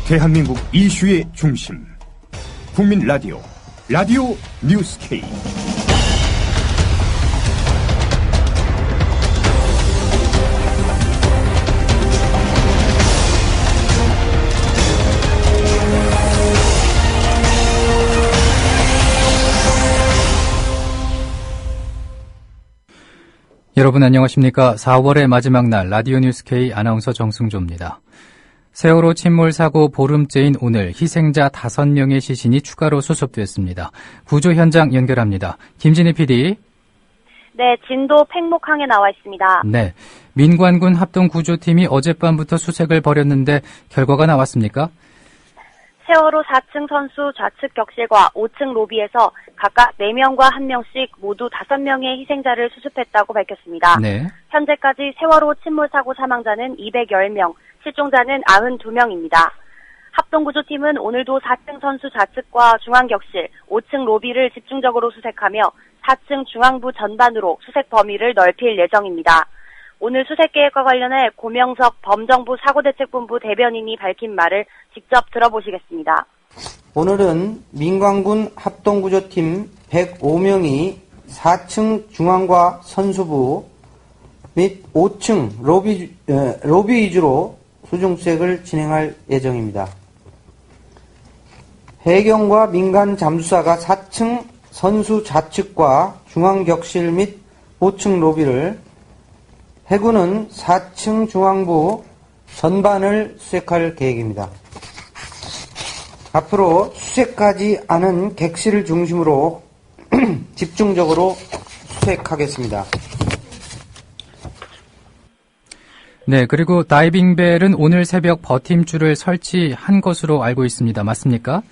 대한민국 이슈의 중심, 국민 라디오, 라디오 뉴스 K. 여러분 안녕하십니까? 4월의 마지막 날 라디오 뉴스 K 아나운서 정승조입니다. 세월호 침몰 사고 보름째인 오늘 희생자 5명의 시신이 추가로 수습됐습니다. 구조 현장 연결합니다. 김진희 PD. 네, 진도 팽목항에 나와 있습니다. 네, 민관군 합동구조팀이 어젯밤부터 수색을 벌였는데 결과가 나왔습니까? 세월호 4층 선수 좌측 격실과 5층 로비에서 각각 4명과 1명씩 모두 5명의 희생자를 수습했다고 밝혔습니다. 네. 현재까지 세월호 침몰 사고 사망자는 210명, 실종자는 92명입니다. 합동구조팀은 오늘도 4층 선수 좌측과 중앙격실, 5층 로비를 집중적으로 수색하며 4층 중앙부 전반으로 수색 범위를 넓힐 예정입니다. 오늘 수색 계획과 관련해 고명석 범정부 사고대책본부 대변인이 밝힌 말을 직접 들어보시겠습니다. 오늘은 민관군 합동구조팀 105명이 4층 중앙과 선수부 및 5층 로비 위주로 수중수색을 진행할 예정입니다. 해경과 민간 잠수사가 4층 선수 좌측과 중앙격실 및 5층 로비를, 해군은 4층 중앙부 전반을 수색할 계획입니다. 앞으로 수색하지 않은 객실을 중심으로 집중적으로 수색하겠습니다. 네, 그리고 다이빙벨은 오늘 새벽 버팀줄을 설치한 것으로 알고 있습니다. 맞습니까?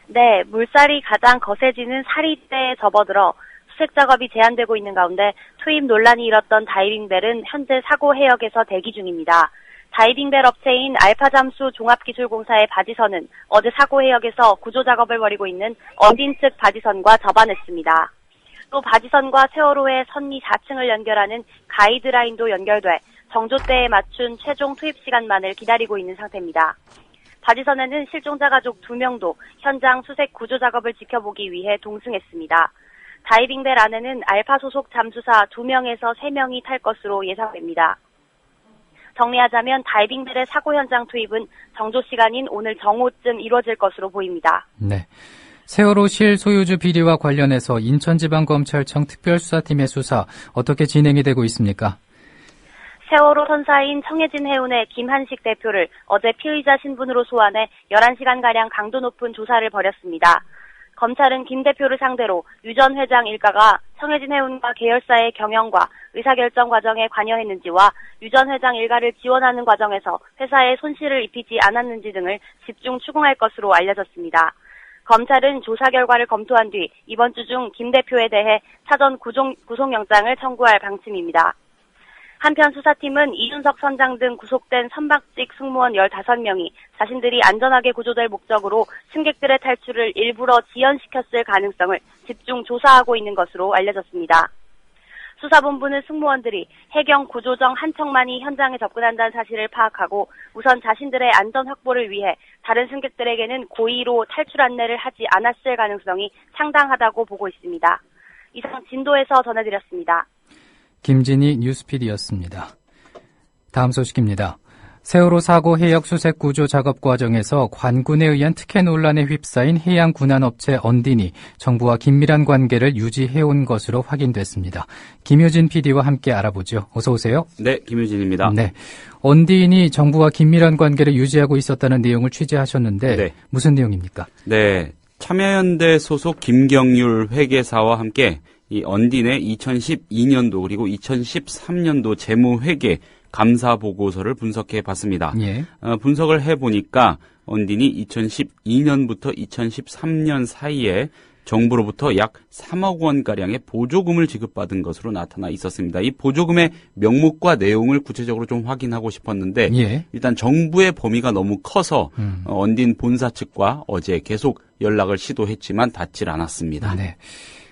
네, 물살이 가장 거세지는 사리대에 접어들어 수색 작업이 제한되고 있는 가운데 투입 논란이 일었던 다이빙벨은 현재 사고 해역에서 대기 중입니다. 다이빙벨 업체인 알파잠수 종합기술공사의 바지선은 어제 사고 해역에서 구조 작업을 벌이고 있는 언딘 측 바지선과 접안했습니다. 또 바지선과 세월호의 선리 4층을 연결하는 가이드라인도 연결돼 정조대에 맞춘 최종 투입 시간만을 기다리고 있는 상태입니다. 바지선에는 실종자 가족 2명도 현장 수색 구조 작업을 지켜보기 위해 동승했습니다. 다이빙벨 안에는 알파 소속 잠수사 2명에서 3명이 탈 것으로 예상됩니다. 정리하자면 다이빙벨의 사고 현장 투입은 정조 시간인 오늘 정오쯤 이루어질 것으로 보입니다. 네. 세월호 실소유주 비리와 관련해서 인천지방검찰청 특별수사팀의 수사 어떻게 진행이 되고 있습니까? 세월호 선사인 청해진 해운의 김한식 대표를 어제 피의자 신분으로 소환해 11시간가량 강도 높은 조사를 벌였습니다. 검찰은 김 대표를 상대로 유 전 회장 일가가 청해진 해운과 계열사의 경영과 의사결정 과정에 관여했는지와 유 전 회장 일가를 지원하는 과정에서 회사에 손실을 입히지 않았는지 등을 집중 추궁할 것으로 알려졌습니다. 검찰은 조사 결과를 검토한 뒤 이번 주 중 김 대표에 대해 사전 구속영장을 청구할 방침입니다. 한편 수사팀은 이준석 선장 등 구속된 선박직 승무원 15명이 자신들이 안전하게 구조될 목적으로 승객들의 탈출을 일부러 지연시켰을 가능성을 집중 조사하고 있는 것으로 알려졌습니다. 수사본부는 승무원들이 해경 구조정 한 척만이 현장에 접근한다는 사실을 파악하고 우선 자신들의 안전 확보를 위해 다른 승객들에게는 고의로 탈출 안내를 하지 않았을 가능성이 상당하다고 보고 있습니다. 이상 진도에서 전해드렸습니다. 김진희 뉴스피디였습니다. 다음 소식입니다. 세월호 사고 해역 수색 구조 작업 과정에서 관군에 의한 특혜 논란에 휩싸인 해양군안업체 언딘이 정부와 긴밀한 관계를 유지해온 것으로 확인됐습니다. 김효진 PD와 함께 알아보죠. 어서 오세요. 네, 김효진입니다. 네, 언딘이 정부와 긴밀한 관계를 유지하고 있었다는 내용을 취재하셨는데 네. 무슨 내용입니까? 네, 참여연대 소속 김경률 회계사와 함께 이 언딘의 2012년도 그리고 2013년도 재무회계 감사 보고서를 분석해 봤습니다. 예. 분석을 해보니까 언딘이 2012년부터 2013년 사이에 정부로부터 약 3억 원가량의 보조금을 지급받은 것으로 나타나 있었습니다. 이 보조금의 명목과 내용을 구체적으로 좀 확인하고 싶었는데 예. 일단 정부의 범위가 너무 커서 언딘 본사 측과 어제 계속 연락을 시도했지만 닿질 않았습니다. 네.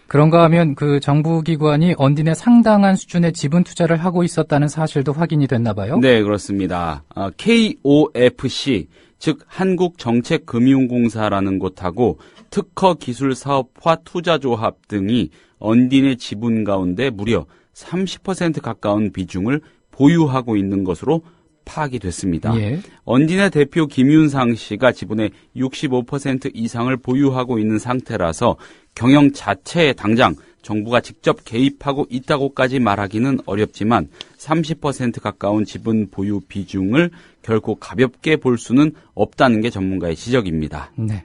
그런가 하면 그 정부기관이 언딘에 상당한 수준의 지분 투자를 하고 있었다는 사실도 확인이 됐나 봐요? 네, 그렇습니다. KOFC, 즉 한국정책금융공사라는 곳하고 특허기술사업화 투자조합 등이 언딘의 지분 가운데 무려 30% 가까운 비중을 보유하고 있는 것으로 파악이 됐습니다. 예. 언딘의 대표 김윤상 씨가 지분의 65% 이상을 보유하고 있는 상태라서 경영 자체에 당장 정부가 직접 개입하고 있다고까지 말하기는 어렵지만 30% 가까운 지분 보유 비중을 결코 가볍게 볼 수는 없다는 게 전문가의 지적입니다. 네.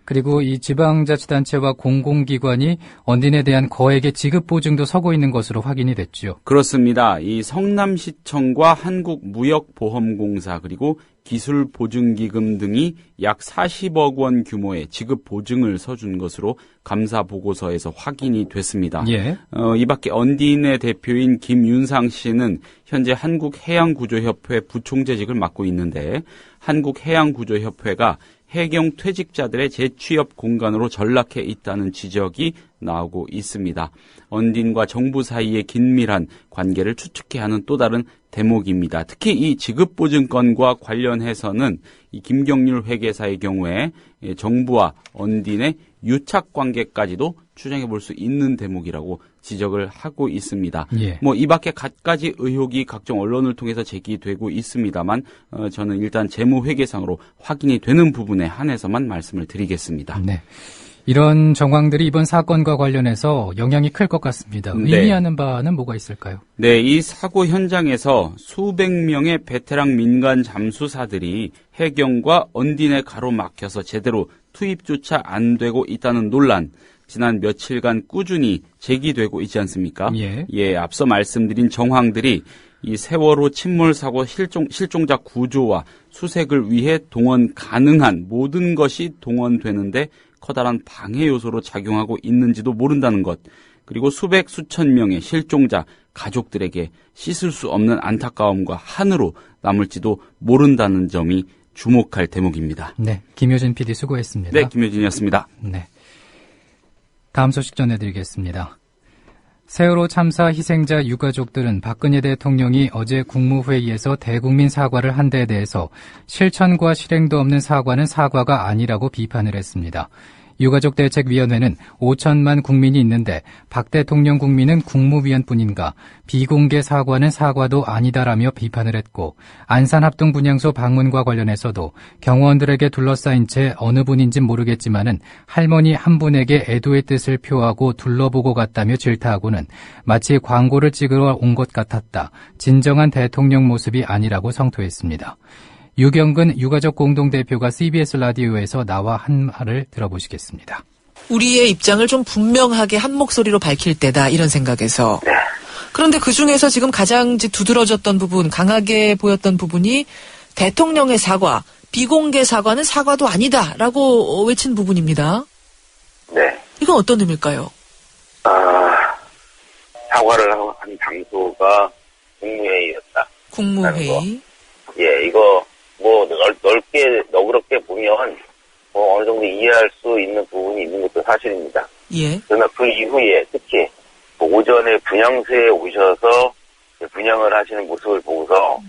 그리고 이 지방자치단체와 공공기관이 언딘에 대한 거액의 지급 보증도 서고 있는 것으로 확인이 됐죠. 그렇습니다. 이 성남시청과 한국무역보험공사 그리고 기술보증기금 등이 약 40억 원 규모의 지급 보증을 서준 것으로 감사 보고서에서 확인이 됐습니다. 예. 이 밖에 언딘의 대표인 김윤상 씨는 현재 한국해양구조협회 부총재직을 맡고 있는데 한국해양구조협회가 해경 퇴직자들의 재취업 공간으로 전락해 있다는 지적이 나오고 있습니다. 언딘과 정부 사이의 긴밀한 관계를 추측해 하는 또 다른 대목입니다. 특히 이 지급보증건과 관련해서는 이 김경률 회계사의 경우에 정부와 언딘의 유착관계까지도 추정해 볼 수 있는 대목이라고 지적을 하고 있습니다. 예. 이 밖에 갖가지 의혹이 각종 언론을 통해서 제기되고 있습니다만 저는 일단 재무회계상으로 확인이 되는 부분에 한해서만 말씀을 드리겠습니다. 네. 이런 정황들이 이번 사건과 관련해서 영향이 클 것 같습니다. 네. 의미하는 바는 뭐가 있을까요? 네, 이 사고 현장에서 수백 명의 베테랑 민간 잠수사들이 해경과 언딘에 가로막혀서 제대로 투입조차 안 되고 있다는 논란, 지난 며칠간 꾸준히 제기되고 있지 않습니까? 예. 앞서 말씀드린 정황들이 이 세월호 침몰 사고 실종자 구조와 수색을 위해 동원 가능한 모든 것이 동원되는데 커다란 방해 요소로 작용하고 있는지도 모른다는 것, 그리고 수백 수천 명의 실종자 가족들에게 씻을 수 없는 안타까움과 한으로 남을지도 모른다는 점이 주목할 대목입니다. 네. 김효진 PD 수고했습니다. 네, 김효진이었습니다. 네. 다음 소식 전해드리겠습니다. 세월호 참사 희생자 유가족들은 박근혜 대통령이 어제 국무회의에서 대국민 사과를 한 데에 대해서 실천과 실행도 없는 사과는 사과가 아니라고 비판을 했습니다. 유가족대책위원회는 5천만 국민이 있는데 박 대통령 국민은 국무위원뿐인가, 비공개 사과는 사과도 아니다라며 비판을 했고, 안산합동분향소 방문과 관련해서도 경호원들에게 둘러싸인 채 어느 분인진 모르겠지만은 할머니 한 분에게 애도의 뜻을 표하고 둘러보고 갔다며 질타하고는 마치 광고를 찍으러 온 것 같았다. 진정한 대통령 모습이 아니라고 성토했습니다. 유경근 유가족 공동대표가 CBS 라디오에서 나와 한 말을 들어보시겠습니다. 우리의 입장을 좀 분명하게 한 목소리로 밝힐 때다, 이런 생각에서. 그런데 그중에서 지금 가장 두드러졌던 부분, 강하게 보였던 부분이 대통령의 사과, 비공개 사과는 사과도 아니다라고 외친 부분입니다. 네. 이건 어떤 의미일까요? 사과를 한 장소가 국무회의였다. 국무회의. 예, 이거 넓게 너그럽게 보면 어느 정도 이해할 수 있는 부분이 있는 것도 사실입니다. 예. 그러나 그 이후에 특히 오전에 분향소에 오셔서 분향을 하시는 모습을 보고서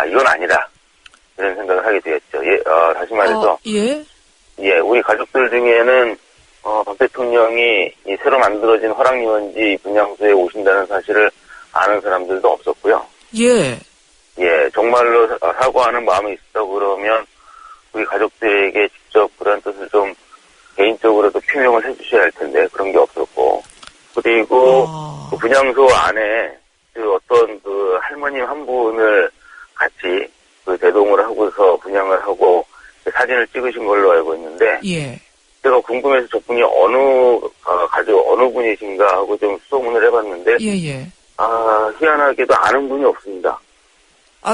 이건 아니다, 이런 생각을 하게 되었죠. 다시 말해서 우리 가족들 중에는 박 대통령이 이 새로 만들어진 화랑유원지 분향소에 오신다는 사실을 아는 사람들도 없었고요. 정말로 사과하는 마음이 있다 그러면 우리 가족들에게 직접 그런 뜻을 좀 개인적으로도 표명을 해주셔야 할 텐데 그런 게 없었고, 그리고 그 분향소 안에 어떤 할머님 한 분을 같이 대동을 하고서 분향을 하고 사진을 찍으신 걸로 알고 있는데, 제가 궁금해서 저분이 어느 분이신가 하고 좀 수소문을 해봤는데, 희한하게도 아는 분이 없습니다.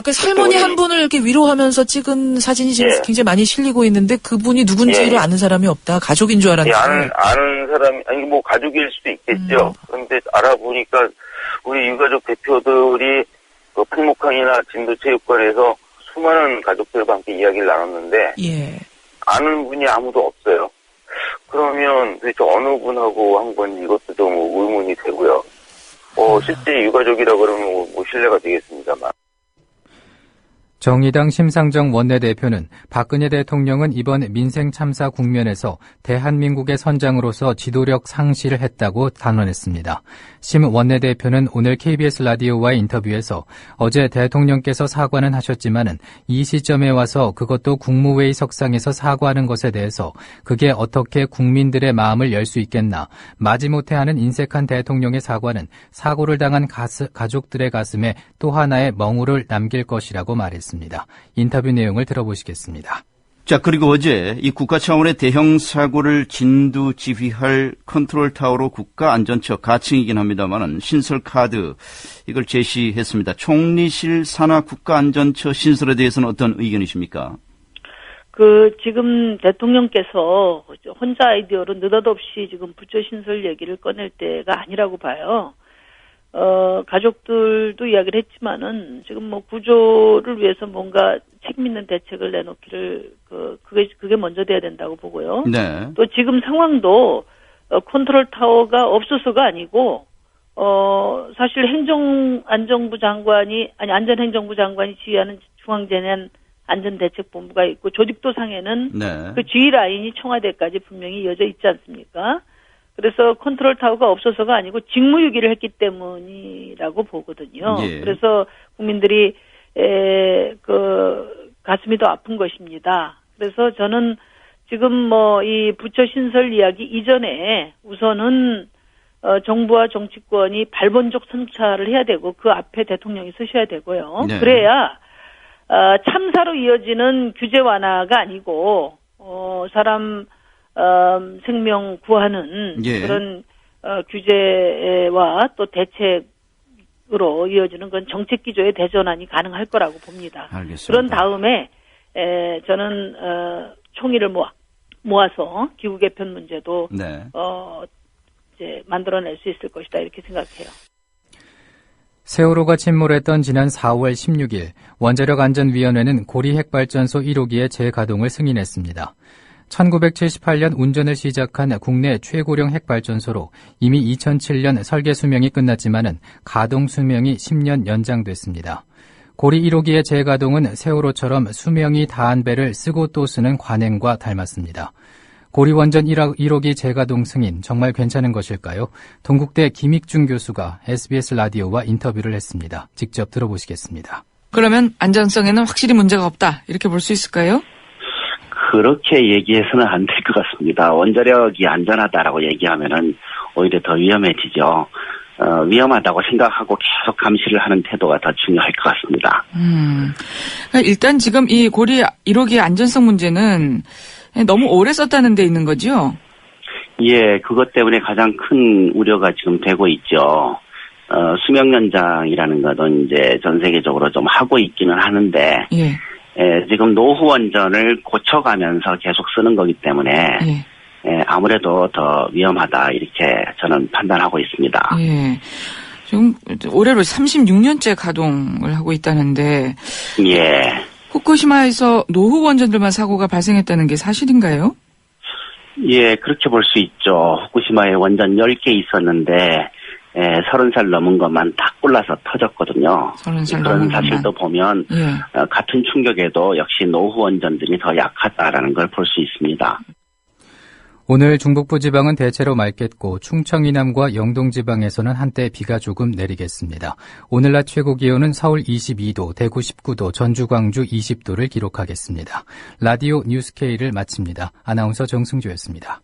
그 할머니 한 분을 이렇게 위로하면서 찍은 사진이 지금 굉장히 많이 실리고 있는데 그분이 누군지를 아는 사람이 없다. 가족인 줄 알았는데. 아는 사람이, 가족일 수도 있겠죠. 그런데 알아보니까 우리 유가족 대표들이 풍목항이나 진도체육관에서 수많은 가족들과 함께 이야기를 나눴는데, 아는 분이 아무도 없어요. 그러면 도대체 어느 분하고 한 건 이것도 좀 의문이 되고요. 실제 유가족이라 그러면 신뢰가 되겠습니다만. 정의당 심상정 원내대표는 박근혜 대통령은 이번 민생 참사 국면에서 대한민국의 선장으로서 지도력 상실을 했다고 단언했습니다. 심 원내대표는 오늘 KBS 라디오와의 인터뷰에서 어제 대통령께서 사과는 하셨지만은 이 시점에 와서 그것도 국무회의 석상에서 사과하는 것에 대해서 그게 어떻게 국민들의 마음을 열 수 있겠나. 마지못해 하는 인색한 대통령의 사과는 사고를 당한 가족들의 가슴에 또 하나의 멍울을 남길 것이라고 말했습니다. 인터뷰 내용을 들어보시겠습니다. 자, 그리고 어제 이 국가 차원의 대형 사고를 진두 지휘할 컨트롤 타워로 국가안전처 가칭이긴 합니다만은 신설 카드 이걸 제시했습니다. 총리실 산하 국가안전처 신설에 대해서는 어떤 의견이십니까? 지금 대통령께서 혼자 아이디어로 느닷없이 지금 부처 신설 얘기를 꺼낼 때가 아니라고 봐요. 가족들도 이야기를 했지만은 지금 구조를 위해서 뭔가 책임있는 대책을 내놓기를 그게 먼저 돼야 된다고 보고요. 네. 또 지금 상황도 컨트롤 타워가 없어서가 아니고 사실 안전행정부 장관이 지휘하는 중앙재난 안전대책본부가 있고 조직도상에는 네. 그 지휘 라인이 청와대까지 분명히 이어져 있지 않습니까? 그래서 컨트롤 타워가 없어서가 아니고 직무유기를 했기 때문이라고 보거든요. 예. 그래서 국민들이 가슴이 더 아픈 것입니다. 그래서 저는 지금 이 부처 신설 이야기 이전에 우선은 정부와 정치권이 발본적 성찰을 해야 되고 그 앞에 대통령이 서셔야 되고요. 네. 그래야 참사로 이어지는 규제 완화가 아니고 사람 생명 구하는 예. 그런 규제와 또 대책으로 이어지는 건 정책 기조의 대전환이 가능할 거라고 봅니다. 알겠습니다. 그런 다음에 저는 총의를 모아서 기후 개편 문제도 네. 이제 만들어낼 수 있을 것이다 이렇게 생각해요. 세월호가 침몰했던 지난 4월 16일 원자력안전위원회는 고리 핵발전소 1호기의 재가동을 승인했습니다. 1978년 운전을 시작한 국내 최고령 핵발전소로 이미 2007년 설계 수명이 끝났지만은 가동 수명이 10년 연장됐습니다. 고리 1호기의 재가동은 세월호처럼 수명이 다한 배를 쓰고 또 쓰는 관행과 닮았습니다. 고리 원전 1호기 재가동 승인 정말 괜찮은 것일까요? 동국대 김익중 교수가 SBS 라디오와 인터뷰를 했습니다. 직접 들어보시겠습니다. 그러면 안전성에는 확실히 문제가 없다 이렇게 볼 수 있을까요? 그렇게 얘기해서는 안 될 것 같습니다. 원자력이 안전하다라고 얘기하면은 오히려 더 위험해지죠. 위험하다고 생각하고 계속 감시를 하는 태도가 더 중요할 것 같습니다. 일단 지금 이 고리 1호기의 안전성 문제는 너무 오래 썼다는 데 있는 거죠? 예, 그것 때문에 가장 큰 우려가 지금 되고 있죠. 수명 연장이라는 것은 이제 전 세계적으로 좀 하고 있기는 하는데, 지금 노후 원전을 고쳐가면서 계속 쓰는 거기 때문에, 아무래도 더 위험하다, 이렇게 저는 판단하고 있습니다. 예. 지금 올해로 36년째 가동을 하고 있다는데, 예. 후쿠시마에서 노후 원전들만 사고가 발생했다는 게 사실인가요? 예, 그렇게 볼 수 있죠. 후쿠시마에 원전 10개 있었는데 30살 넘은 것만 다 골라서 터졌거든요. 30살 그런 넘은 사실도 보면 같은 충격에도 역시 노후 원전들이 더 약하다라는 걸 볼 수 있습니다. 오늘 중북부 지방은 대체로 맑겠고 충청 이남과 영동 지방에서는 한때 비가 조금 내리겠습니다. 오늘 낮 최고 기온은 서울 22도, 대구 19도, 전주, 광주 20도를 기록하겠습니다. 라디오 뉴스K를 마칩니다. 아나운서 정승조였습니다.